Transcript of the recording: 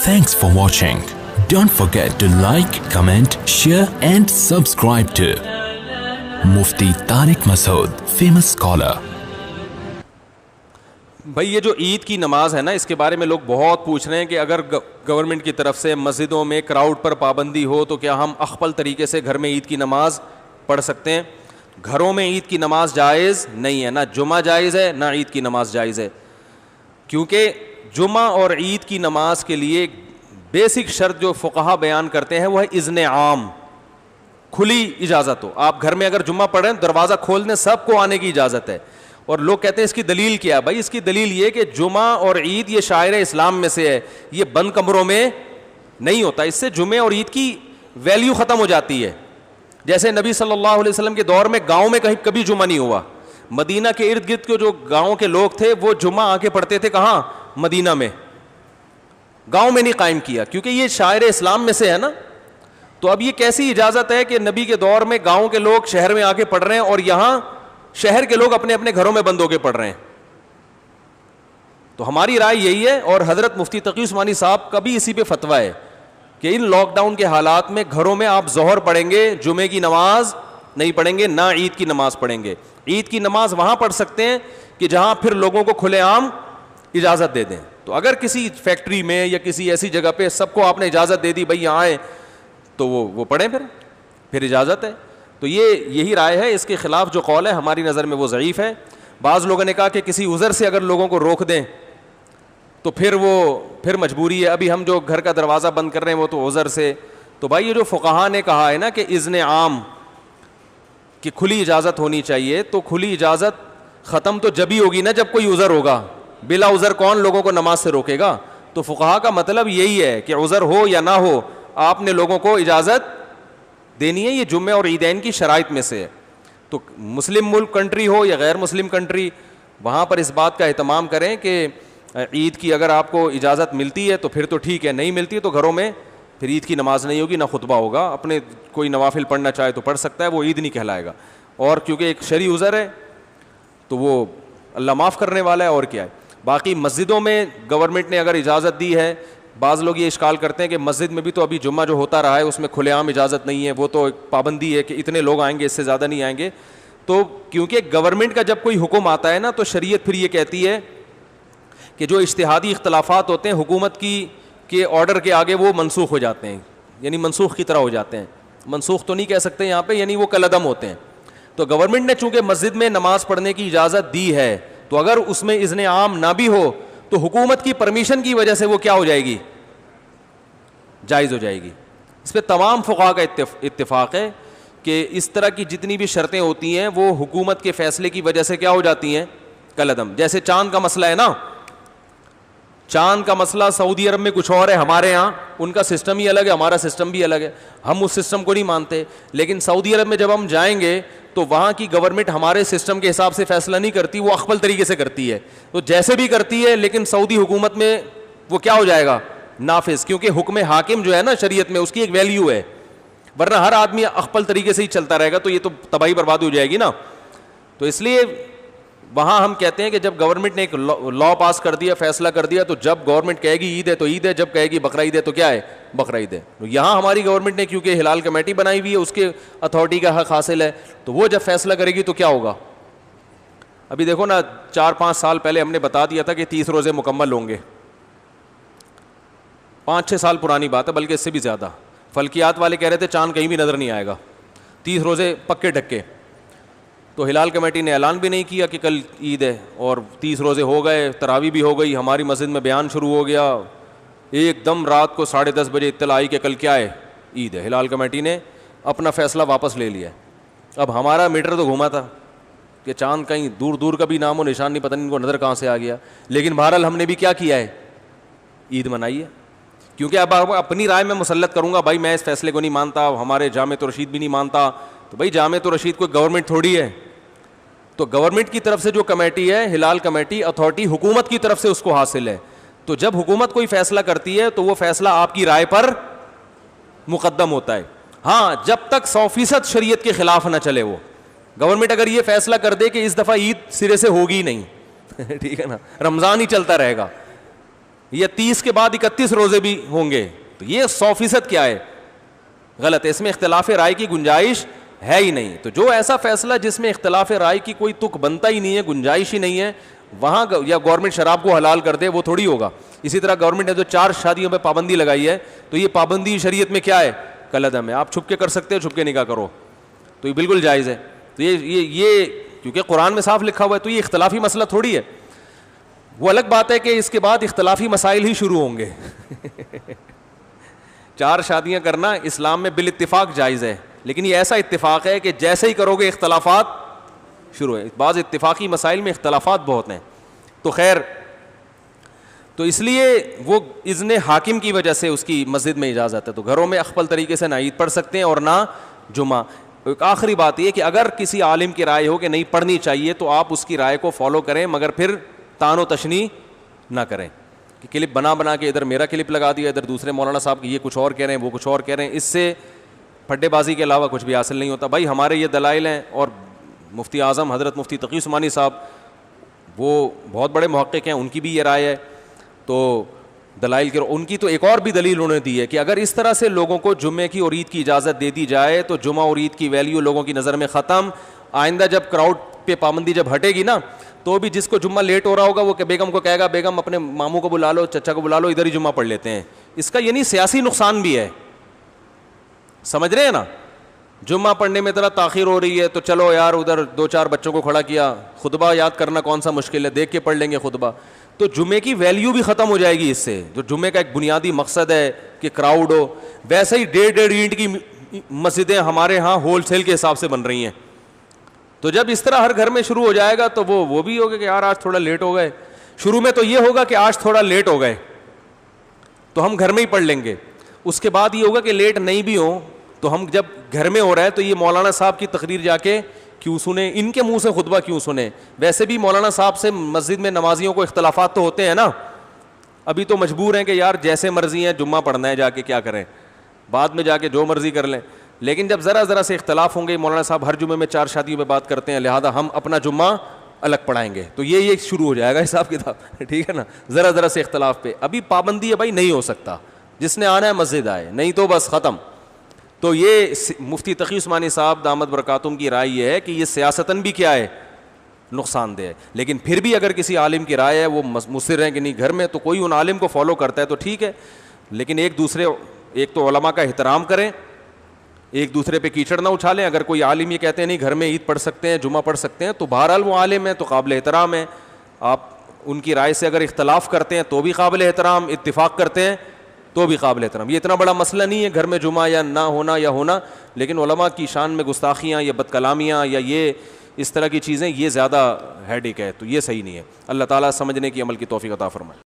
Thanks for watching. Don't forget to like, comment, share and subscribe to Mufti Tariq Masood, famous scholar. بھائی یہ جو عید کی نماز ہے نا، اس کے بارے میں لوگ بہت پوچھ رہے ہیں کہ اگر گورنمنٹ کی طرف سے مسجدوں میں کراؤڈ پر پابندی ہو تو کیا ہم اخپل طریقے سے گھر میں عید کی نماز پڑھ سکتے ہیں؟ گھروں میں عید کی نماز جائز نہیں ہے، نہ جمعہ جائز ہے نہ عید کی نماز جائز ہے، کیونکہ جمعہ اور عید کی نماز کے لیے بیسک شرط جو فقہا بیان کرتے ہیں وہ ہے اذن عام، کھلی اجازت ہو. آپ گھر میں اگر جمعہ پڑھیں دروازہ کھول دیں، سب کو آنے کی اجازت ہے. اور لوگ کہتے ہیں اس کی دلیل کیا ہے؟ بھائی اس کی دلیل یہ کہ جمعہ اور عید یہ شاعر اسلام میں سے ہے، یہ بند کمروں میں نہیں ہوتا. اس سے جمعے اور عید کی ویلیو ختم ہو جاتی ہے. جیسے نبی صلی اللہ علیہ وسلم کے دور میں گاؤں میں کبھی جمعہ نہیں ہوا. مدینہ کے ارد گرد کے جو گاؤں کے لوگ تھے وہ جمعہ آ کے پڑھتے تھے کہاں؟ مدینہ میں. گاؤں میں نہیں قائم کیا کیونکہ یہ شاعر اسلام میں سے ہے نا. تو اب یہ کیسی اجازت ہے کہ نبی کے دور میں گاؤں کے لوگ شہر میں آ کے پڑھ رہے ہیں اور یہاں شہر کے لوگ اپنے اپنے گھروں میں بند ہو کے پڑھ رہے ہیں؟ تو ہماری رائے یہی ہے، اور حضرت مفتی تقی عثمانی صاحب کا بھی اسی پہ فتویٰ ہے کہ ان لاک ڈاؤن کے حالات میں گھروں میں آپ ظہر پڑھیں گے، جمعے کی نماز نہیں پڑھیں گے، نہ عید کی نماز پڑھیں گے. عید کی نماز وہاں پڑھ سکتے ہیں کہ جہاں پھر لوگوں کو کھلے عام اجازت دے دیں. تو اگر کسی فیکٹری میں یا کسی ایسی جگہ پہ سب کو آپ نے اجازت دے دی بھائی یہاں آئے، تو وہ پڑھیں، پھر اجازت ہے. تو یہی رائے ہے. اس کے خلاف جو قول ہے ہماری نظر میں وہ ضعیف ہے. بعض لوگوں نے کہا کہ کسی عذر سے اگر لوگوں کو روک دیں تو پھر مجبوری ہے. ابھی ہم جو گھر کا دروازہ بند کر رہے ہیں وہ تو عذر سے. تو بھائی یہ جو فقہا نے کہا ہے نا کہ اذن عام کہ کھلی اجازت ہونی چاہیے، تو کھلی اجازت ختم تو جب ہی ہوگی نا جب کوئی عذر ہوگا. بلا عذر کون لوگوں کو نماز سے روکے گا؟ تو فقہا کا مطلب یہی ہے کہ عذر ہو یا نہ ہو آپ نے لوگوں کو اجازت دینی ہے. یہ جمعے اور عیدین کی شرائط میں سے ہے. تو مسلم ملک کنٹری ہو یا غیر مسلم کنٹری، وہاں پر اس بات کا اہتمام کریں کہ عید کی اگر آپ کو اجازت ملتی ہے تو پھر تو ٹھیک ہے، نہیں ملتی ہے تو گھروں میں پھر عید کی نماز نہیں ہوگی، نہ خطبہ ہوگا. اپنے کوئی نوافل پڑھنا چاہے تو پڑھ سکتا ہے، وہ عید نہیں کہلائے گا. اور کیونکہ ایک شرعی عذر ہے تو وہ اللہ معاف کرنے والا ہے، اور کیا ہے. باقی مسجدوں میں گورنمنٹ نے اگر اجازت دی ہے، بعض لوگ یہ اشکال کرتے ہیں کہ مسجد میں بھی تو ابھی جمعہ جو ہوتا رہا ہے اس میں کھلے عام اجازت نہیں ہے، وہ تو ایک پابندی ہے کہ اتنے لوگ آئیں گے، اس سے زیادہ نہیں آئیں گے. تو کیونکہ گورنمنٹ کا جب کوئی حکم آتا ہے نا تو شریعت پھر یہ کہتی ہے کہ جو اجتہادی اختلافات ہوتے ہیں حکومت کے آرڈر کے آگے وہ منسوخ ہو جاتے ہیں، یعنی منسوخ کی طرح ہو جاتے ہیں. منسوخ تو نہیں کہہ سکتے یہاں پہ، یعنی وہ کالعدم ہوتے ہیں. تو گورنمنٹ نے چونکہ مسجد میں نماز پڑھنے کی اجازت دی ہے تو اگر اس میں اذن عام نہ بھی ہو تو حکومت کی پرمیشن کی وجہ سے وہ کیا ہو جائے گی؟ جائز ہو جائے گی. اس پہ تمام فقہا کا اتفاق ہے کہ اس طرح کی جتنی بھی شرطیں ہوتی ہیں وہ حکومت کے فیصلے کی وجہ سے کیا ہو جاتی ہیں؟ کالعدم. جیسے چاند کا مسئلہ ہے نا، چاند کا مسئلہ سعودی عرب میں کچھ اور ہے، ہمارے ہاں ان کا سسٹم ہی الگ ہے، ہمارا سسٹم بھی الگ ہے. ہم اس سسٹم کو نہیں مانتے، لیکن سعودی عرب میں جب ہم جائیں گے تو وہاں کی گورنمنٹ ہمارے سسٹم کے حساب سے فیصلہ نہیں کرتی، وہ اخپل طریقے سے کرتی ہے. تو جیسے بھی کرتی ہے لیکن سعودی حکومت میں وہ کیا ہو جائے گا؟ نافذ. کیونکہ حکم حاکم جو ہے نا شریعت میں اس کی ایک ویلیو ہے، ورنہ ہر آدمی اخپل طریقے سے ہی چلتا رہے گا تو یہ تو تباہی برباد ہو جائے گی نا. تو اس لیے وہاں ہم کہتے ہیں کہ جب گورنمنٹ نے ایک لا پاس کر دیا، فیصلہ کر دیا، تو جب گورنمنٹ کہے گی عید ہے تو عید ہے، جب کہے گی بقرہ عید ہے تو کیا ہے؟ بقرہ عید ہے. یہاں ہماری گورنمنٹ نے کیونکہ ہلال کمیٹی بنائی ہوئی ہے، اس کے اتھارٹی کا حق حاصل ہے، تو وہ جب فیصلہ کرے گی تو کیا ہوگا؟ ابھی دیکھو نا 4-5 سال پہلے ہم نے بتا دیا تھا کہ 30 روزے مکمل ہوں گے. 5-6 سال پرانی بات ہے، بلکہ اس سے بھی زیادہ. فلکیات والے کہہ رہے تھے چاند کہیں بھی نظر نہیں آئے گا، 30 روزے پکے ڈھکے. تو ہلال کمیٹی نے اعلان بھی نہیں کیا کہ کل عید ہے، اور 30 روزے ہو گئے، تراویح بھی ہو گئی. ہماری مسجد میں بیان شروع ہو گیا، ایک دم رات کو 10:30 بجے اطلاع آئی کہ کل کیا ہے؟ عید ہے. ہلال کمیٹی نے اپنا فیصلہ واپس لے لیا. اب ہمارا میٹر تو گھوما تھا کہ چاند کہیں دور دور کا بھی نام و نشان نہیں، پتہ نہیں ان کو نظر کہاں سے آ گیا. لیکن بہرحال ہم نے بھی کیا کیا ہے؟ عید منائی ہے. کیونکہ اب اپنی رائے میں مسلط کروں گا، بھائی میں اس فیصلے کو نہیں مانتا، ہمارے جامع رشید بھی نہیں مانتا. تو بھائی جامع رشید کوئی گورنمنٹ تھوڑی ہے. تو گورنمنٹ کی طرف سے جو کمیٹی ہے، ہلال کمیٹی اتھارٹی، حکومت کی طرف سے اس کو حاصل ہے. تو جب حکومت کوئی فیصلہ کرتی ہے تو وہ فیصلہ آپ کی رائے پر مقدم ہوتا ہے. ہاں جب تک 100% شریعت کے خلاف نہ چلے. وہ گورنمنٹ اگر یہ فیصلہ کر دے کہ اس دفعہ عید سرے سے ہوگی ہی نہیں ٹھیک ہے نا، رمضان ہی چلتا رہے گا، یا 30 کے بعد 31 روزے بھی ہوں گے. تو یہ 100% کیا ہے؟ غلط ہے. اس میں اختلاف رائے کی گنجائش ہے ہی نہیں. تو جو ایسا فیصلہ جس میں اختلاف رائے کی کوئی تک بنتا ہی نہیں ہے, گنجائش ہی نہیں ہے, وہاں یا گورنمنٹ شراب کو حلال کر دے, وہ تھوڑی ہوگا. اسی طرح گورنمنٹ نے جو 4 شادیوں پہ پابندی لگائی ہے, تو یہ پابندی شریعت میں کیا ہے؟ کالعدم ہے. آپ چھپ کے کر سکتے ہو, چھپ کے نکاح کرو, تو یہ بالکل جائز ہے. تو یہ کیونکہ قرآن میں صاف لکھا ہوا ہے, تو یہ اختلافی مسئلہ تھوڑی ہے. وہ الگ بات ہے کہ اس کے بعد اختلافی مسائل ہی شروع ہوں گے. 4 شادیاں کرنا اسلام میں بالاتفاق جائز ہے, لیکن یہ ایسا اتفاق ہے کہ جیسے ہی کرو گے اختلافات شروع ہے. بعض اتفاقی مسائل میں اختلافات بہت ہیں. تو خیر, تو اس لیے وہ اذن حاکم کی وجہ سے اس کی مسجد میں اجازت ہے. تو گھروں میں اخفل طریقے سے نہ عید پڑھ سکتے ہیں اور نہ جمعہ. ایک آخری بات یہ کہ اگر کسی عالم کی رائے ہو کہ نہیں پڑھنی چاہیے, تو آپ اس کی رائے کو فالو کریں, مگر پھر تان و تشنیع نہ کریں کہ کلپ بنا کے ادھر میرا کلپ لگا دیا, ادھر دوسرے مولانا صاحب کی یہ کچھ اور کہہ رہے ہیں, وہ کچھ اور کہہ رہے ہیں. اس سے پھڈے بازی کے علاوہ کچھ بھی حاصل نہیں ہوتا. بھائی ہمارے یہ دلائل ہیں, اور مفتی اعظم حضرت مفتی تقی عثمانی صاحب وہ بہت بڑے محقق ہیں, ان کی بھی یہ رائے ہے. تو دلائل کے ان کی تو ایک اور بھی دلیل انہوں نے دی ہے کہ اگر اس طرح سے لوگوں کو جمعے کی اور عید کی اجازت دے دی جائے تو جمعہ اور عید کی ویلیو لوگوں کی نظر میں ختم. آئندہ جب کراؤڈ پہ پابندی جب ہٹے گی نا, تو بھی جس کو جمعہ لیٹ ہو رہا ہوگا وہ کہ بیگم کو کہے گا, بیگم اپنے ماموں کو بلا لو, چچا کو بلا لو, ادھر ہی جمعہ پڑھ لیتے ہیں. اس کا یعنی سیاسی نقصان بھی ہے, سمجھ رہے ہیں نا. جمعہ پڑھنے میں ذرا تاخیر ہو رہی ہے, تو چلو یار ادھر 2-4 بچوں کو کھڑا کیا, خطبہ یاد کرنا کون سا مشکل ہے, دیکھ کے پڑھ لیں گے خطبہ. تو جمعے کی ویلیو بھی ختم ہو جائے گی اس سے, جو جمعے کا ایک بنیادی مقصد ہے کہ کراؤڈ ہو. ویسے ہی 1.5 اینٹ کی مسجدیں ہمارے ہاں ہول سیل کے حساب سے بن رہی ہیں. تو جب اس طرح ہر گھر میں شروع ہو جائے گا, تو وہ بھی ہوگا کہ یار آج تھوڑا لیٹ ہو گئے. شروع میں تو یہ ہوگا کہ آج تھوڑا لیٹ ہو گئے تو ہم گھر میں ہی پڑھ لیں گے. اس کے بعد یہ ہوگا کہ لیٹ نہیں بھی ہوں تو ہم جب گھر میں ہو رہا ہے تو یہ مولانا صاحب کی تقریر جا کے کیوں سنیں, ان کے منہ سے خطبہ کیوں سنیں. ویسے بھی مولانا صاحب سے مسجد میں نمازیوں کو اختلافات تو ہوتے ہیں نا, ابھی تو مجبور ہیں کہ یار جیسے مرضی ہیں جمعہ پڑھنا ہے, جا کے کیا کریں, بعد میں جا کے جو مرضی کر لیں. لیکن جب ذرا سے اختلاف ہوں گے, مولانا صاحب ہر جمعے میں 4 شادیوں پہ بات کرتے ہیں, لہذا ہم اپنا جمعہ الگ پڑھائیں گے, تو یہ شروع ہو جائے گا حساب کتاب. ٹھیک ہے نا, ذرا سے اختلاف پہ. ابھی پابندی ہے بھائی, نہیں ہو سکتا, جس نے آنا ہے مسجد آئے, نہیں تو بس ختم. تو یہ مفتی تقی عثمانی صاحب دامت برکاتہم کی رائے یہ ہے کہ یہ سیاستاً بھی کیا ہے, نقصان دہ ہے. لیکن پھر بھی اگر کسی عالم کی رائے ہے, وہ مصر ہے کہ نہیں گھر میں, تو کوئی ان عالم کو فالو کرتا ہے تو ٹھیک ہے. لیکن ایک تو علماء کا احترام کریں, ایک دوسرے پہ کیچڑ نہ اچھالیں. اگر کوئی عالم یہ کہتے ہیں نہیں گھر میں عید پڑھ سکتے ہیں, جمعہ پڑھ سکتے ہیں, تو بہرحال وہ عالم ہے تو قابل احترام ہے. آپ ان کی رائے سے اگر اختلاف کرتے ہیں تو بھی قابل احترام, اتفاق کرتے ہیں تو بھی قابل احترام. یہ اتنا بڑا مسئلہ نہیں ہے گھر میں جمعہ یا نہ ہونا یا ہونا. لیکن علماء کی شان میں گستاخیاں یا بد کلامیاں یا یہ اس طرح کی چیزیں, یہ زیادہ ہیڈیک ہے, تو یہ صحیح نہیں ہے. اللہ تعالیٰ سمجھنے کی عمل کی توفیق عطا فرمائے.